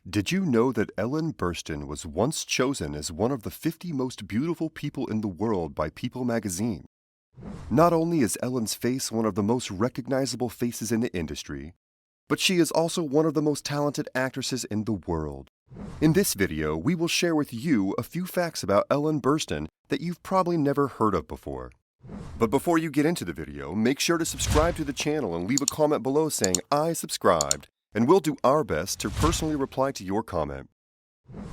Did you know that Ellen Burstyn was once chosen as one of the 50 most beautiful people in the world by People magazine? Not only is Ellen's face one of the most recognizable faces in the industry, but she is also one of the most talented actresses in the world. In this video, we will share with you a few facts about Ellen Burstyn that you've probably never heard of before. But before you get into the video, make sure to subscribe to the channel and leave a comment below saying, "I subscribed," and we'll do our best to personally reply to your comment.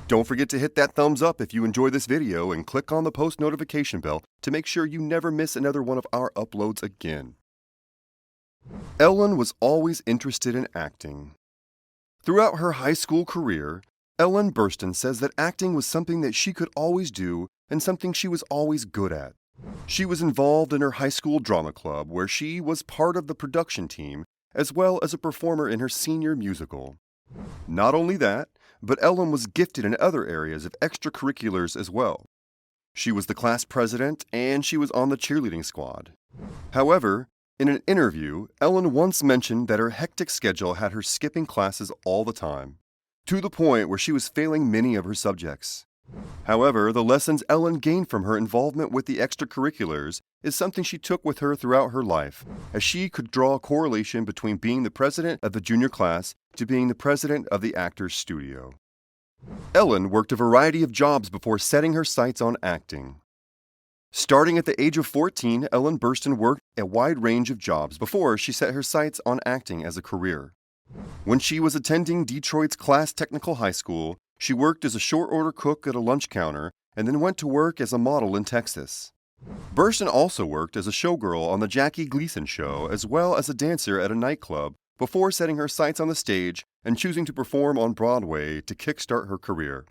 Don't forget to hit that thumbs up if you enjoy this video and click on the post notification bell to make sure you never miss another one of our uploads again. Ellen was always interested in acting. Throughout her high school career, Ellen Burstyn says that acting was something that she could always do and something she was always good at. She was involved in her high school drama club where she was part of the production team as well as a performer in her senior musical. Not only that, but Ellen was gifted in other areas of extracurriculars as well. She was the class president and she was on the cheerleading squad. However, in an interview, Ellen once mentioned that her hectic schedule had her skipping classes all the time, to the point where she was failing many of her subjects. However, the lessons Ellen gained from her involvement with the extracurriculars is something she took with her throughout her life, as she could draw a correlation between being the president of the junior class to being the president of the actor's studio. Ellen worked a variety of jobs before setting her sights on acting. Starting at the age of 14, Ellen Burstyn worked a wide range of jobs before she set her sights on acting as a career. When she was attending Detroit's Class Technical High School, she worked as a short-order cook at a lunch counter and then went to work as a model in Texas. Burstyn also worked as a showgirl on the Jackie Gleason Show as well as a dancer at a nightclub before setting her sights on the stage and choosing to perform on Broadway to kickstart her career.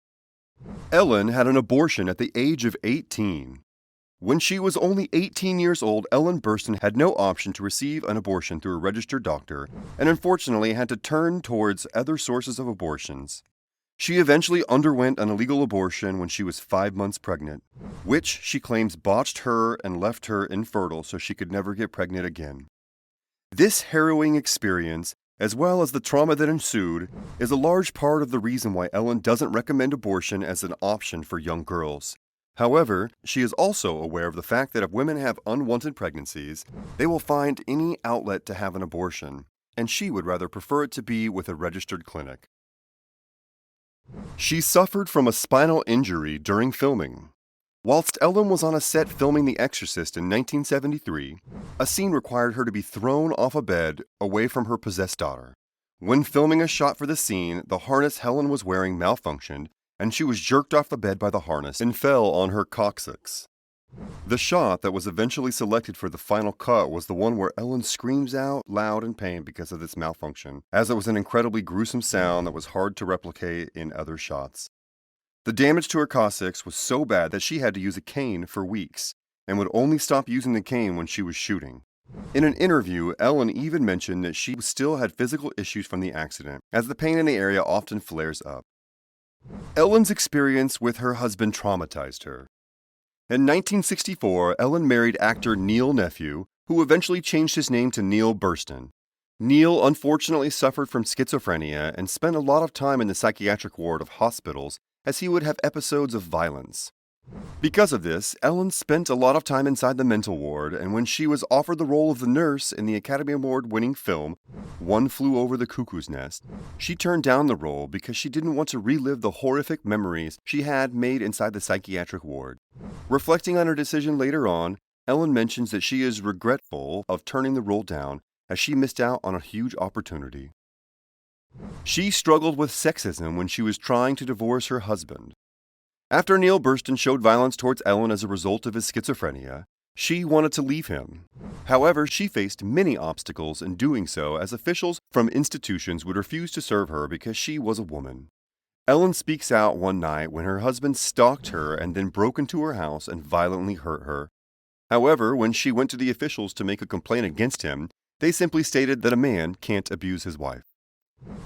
Ellen had an abortion at the age of 18. When she was only 18 years old, Ellen Burstyn had no option to receive an abortion through a registered doctor and unfortunately had to turn towards other sources of abortions. She eventually underwent an illegal abortion when she was 5 months pregnant, which she claims botched her and left her infertile so she could never get pregnant again. This harrowing experience, as well as the trauma that ensued, is a large part of the reason why Ellen doesn't recommend abortion as an option for young girls. However, she is also aware of the fact that if women have unwanted pregnancies, they will find any outlet to have an abortion, and she would rather prefer it to be with a registered clinic. She suffered from a spinal injury during filming. Whilst Ellen was on a set filming The Exorcist in 1973, a scene required her to be thrown off a bed away from her possessed daughter. When filming a shot for the scene, the harness Helen was wearing malfunctioned, and she was jerked off the bed by the harness and fell on her coccyx. The shot that was eventually selected for the final cut was the one where Ellen screams out loud in pain because of this malfunction, as it was an incredibly gruesome sound that was hard to replicate in other shots. The damage to her coccyx was so bad that she had to use a cane for weeks, and would only stop using the cane when she was shooting. In an interview, Ellen even mentioned that she still had physical issues from the accident, as the pain in the area often flares up. Ellen's experience with her husband traumatized her. In 1964, Ellen married actor Neil Nephew, who eventually changed his name to Neil Burstyn. Neil unfortunately suffered from schizophrenia and spent a lot of time in the psychiatric ward of hospitals as he would have episodes of violence. Because of this, Ellen spent a lot of time inside the mental ward, and when she was offered the role of the nurse in the Academy Award-winning film One Flew Over the Cuckoo's Nest, she turned down the role because she didn't want to relive the horrific memories she had made inside the psychiatric ward. Reflecting on her decision later on, Ellen mentions that she is regretful of turning the role down as she missed out on a huge opportunity. She struggled with sexism when she was trying to divorce her husband. After Neil Burstyn showed violence towards Ellen as a result of his schizophrenia, she wanted to leave him. However, she faced many obstacles in doing so as officials from institutions would refuse to serve her because she was a woman. Ellen speaks out one night when her husband stalked her and then broke into her house and violently hurt her. However, when she went to the officials to make a complaint against him, they simply stated that a man can't abuse his wife.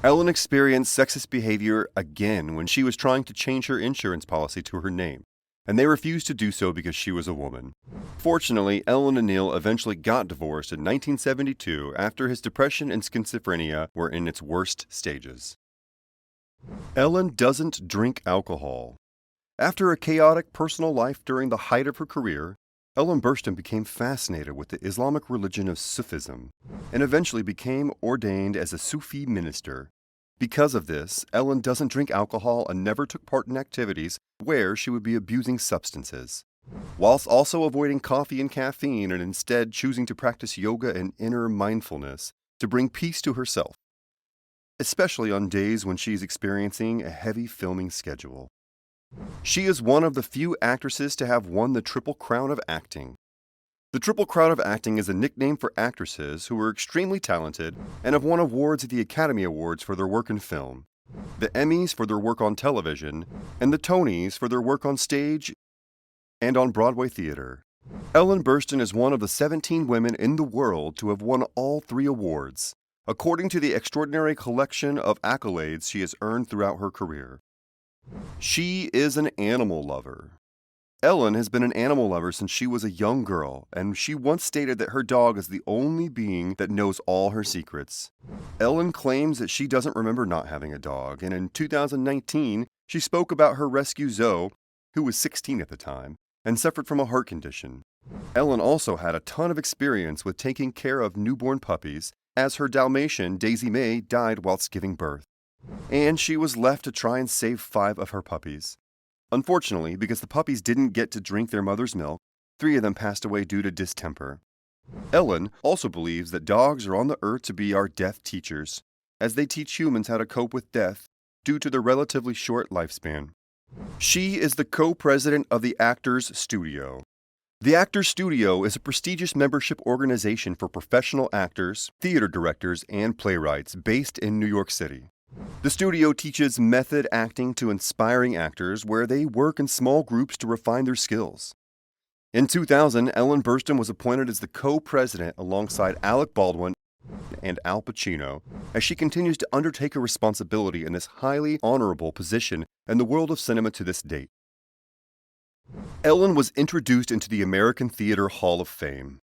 Ellen experienced sexist behavior again when she was trying to change her insurance policy to her name, and they refused to do so because she was a woman. Fortunately, Ellen and Neil eventually got divorced in 1972 after his depression and schizophrenia were in its worst stages. Ellen doesn't drink alcohol. After a chaotic personal life during the height of her career, Ellen Burstyn became fascinated with the Islamic religion of Sufism and eventually became ordained as a Sufi minister. Because of this, Ellen doesn't drink alcohol and never took part in activities where she would be abusing substances, whilst also avoiding coffee and caffeine and instead choosing to practice yoga and inner mindfulness to bring peace to herself, especially on days when she's experiencing a heavy filming schedule. She is one of the few actresses to have won the Triple Crown of Acting. The Triple Crown of Acting is a nickname for actresses who are extremely talented and have won awards at the Academy Awards for their work in film, the Emmys for their work on television, and the Tonys for their work on stage and on Broadway theater. Ellen Burstyn is one of the 17 women in the world to have won all 3 awards, according to the extraordinary collection of accolades she has earned throughout her career. She is an animal lover. Ellen has been an animal lover since she was a young girl, and she once stated that her dog is the only being that knows all her secrets. Ellen claims that she doesn't remember not having a dog, and in 2019, she spoke about her rescue Zoe, who was 16 at the time, and suffered from a heart condition. Ellen also had a ton of experience with taking care of newborn puppies, as her Dalmatian, Daisy May, died whilst giving birth, and she was left to try and save 5 of her puppies. Unfortunately, because the puppies didn't get to drink their mother's milk, 3 of them passed away due to distemper. Ellen also believes that dogs are on the earth to be our death teachers, as they teach humans how to cope with death due to their relatively short lifespan. She is the co-president of the Actors Studio. The Actors Studio is a prestigious membership organization for professional actors, theater directors, and playwrights based in New York City. The studio teaches method acting to inspiring actors where they work in small groups to refine their skills. In 2000, Ellen Burstyn was appointed as the co-president alongside Alec Baldwin and Al Pacino, as she continues to undertake a responsibility in this highly honorable position in the world of cinema to this date. Ellen was introduced into the American Theater Hall of Fame.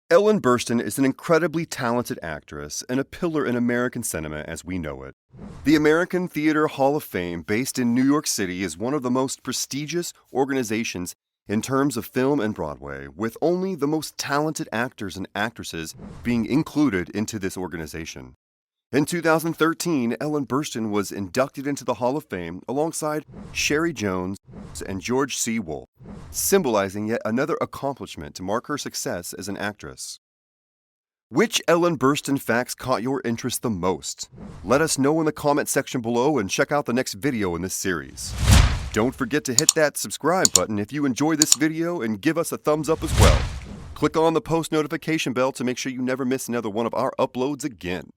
Ellen Burstyn is an incredibly talented actress and a pillar in American cinema as we know it. The American Theater Hall of Fame, based in New York City, is one of the most prestigious organizations in terms of film and Broadway, with only the most talented actors and actresses being included into this organization. In 2013, Ellen Burstyn was inducted into the Hall of Fame alongside Sherry Jones and George C. Wolfe, symbolizing yet another accomplishment to mark her success as an actress. Which Ellen Burstyn facts caught your interest the most? Let us know in the comment section below and check out the next video in this series. Don't forget to hit that subscribe button if you enjoy this video and give us a thumbs up as well. Click on the post notification bell to make sure you never miss another one of our uploads again.